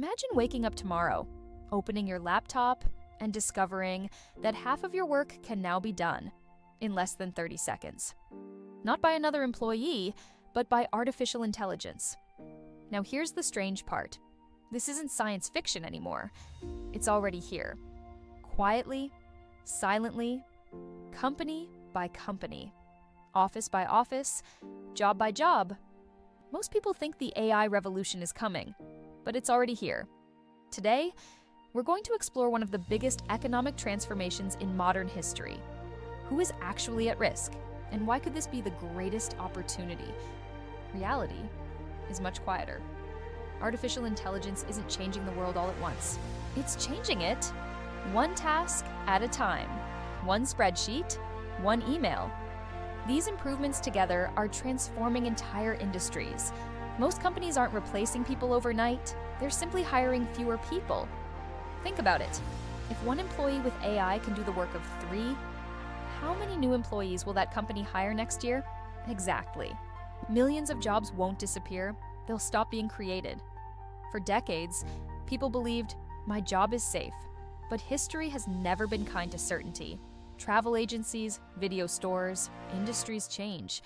Imagine waking up tomorrow, opening your laptop, and discovering that half of your work can now be done in less than 30 seconds. Not by another employee, but by artificial intelligence. Now here's the strange part. This isn't science fiction anymore. It's already here. Quietly, silently, company by company, office by office, job by job. Most people think the AI revolution is coming, but it's already here. Today, we're going to explore one of the biggest economic transformations in modern history. Who is actually at risk, and why could this be the greatest opportunity? Reality is much quieter. Artificial intelligence isn't changing the world all at once. It's changing it one task at a time, one spreadsheet, one email. These improvements together are transforming entire industries. Most companies aren't replacing people overnight, they're simply hiring fewer people. Think about it. If one employee with AI can do the work of 3, how many new employees will that company hire next year? Exactly. Millions of jobs won't disappear, they'll stop being created. For decades, people believed, my job is safe. But history has never been kind to certainty. Travel agencies, video stores, industries change.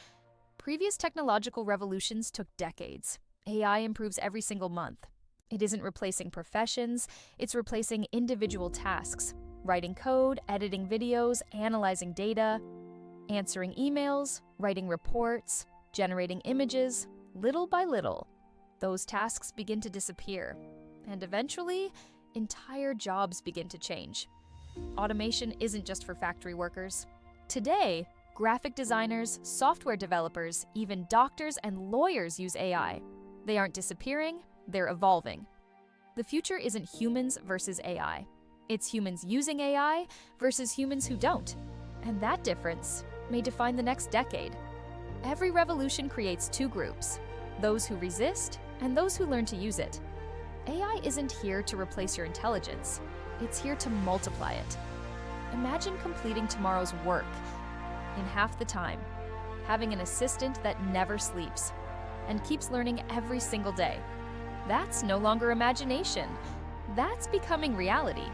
Previous technological revolutions took decades. AI improves every single month. It isn't replacing professions, it's replacing individual tasks. Writing code, editing videos, analyzing data, answering emails, writing reports, generating images. Little by little, those tasks begin to disappear. And eventually, entire jobs begin to change. Automation isn't just for factory workers. Today, graphic designers, software developers, even doctors and lawyers use AI. They aren't disappearing, they're evolving. The future isn't humans versus AI. It's humans using AI versus humans who don't. And that difference may define the next decade. Every revolution creates 2 groups, those who resist and those who learn to use it. AI isn't here to replace your intelligence. It's here to multiply it. Imagine completing tomorrow's work in half the time, having an assistant that never sleeps and keeps learning every single day. That's no longer imagination. That's becoming reality.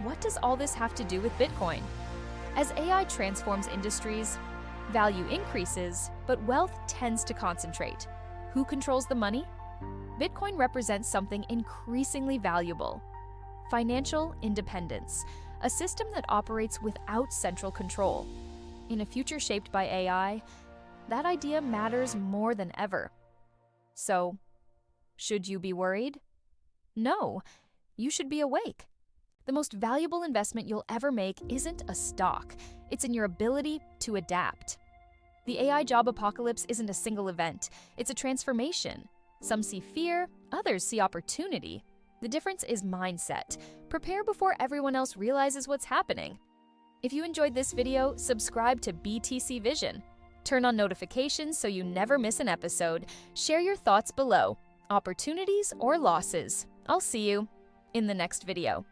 What does all this have to do with Bitcoin? As AI transforms industries, value increases, but wealth tends to concentrate. Who controls the money? Bitcoin represents something increasingly valuable: financial independence, a system that operates without central control. In a future shaped by AI, that idea matters more than ever. So, should you be worried? No, you should be awake. The most valuable investment you'll ever make isn't a stock, it's in your ability to adapt. The AI job apocalypse isn't a single event, it's a transformation. Some see fear, others see opportunity. The difference is mindset. Prepare before everyone else realizes what's happening. If you enjoyed this video, subscribe to BTC Vision. Turn on notifications so you never miss an episode. Share your thoughts below, opportunities or losses. I'll see you in the next video.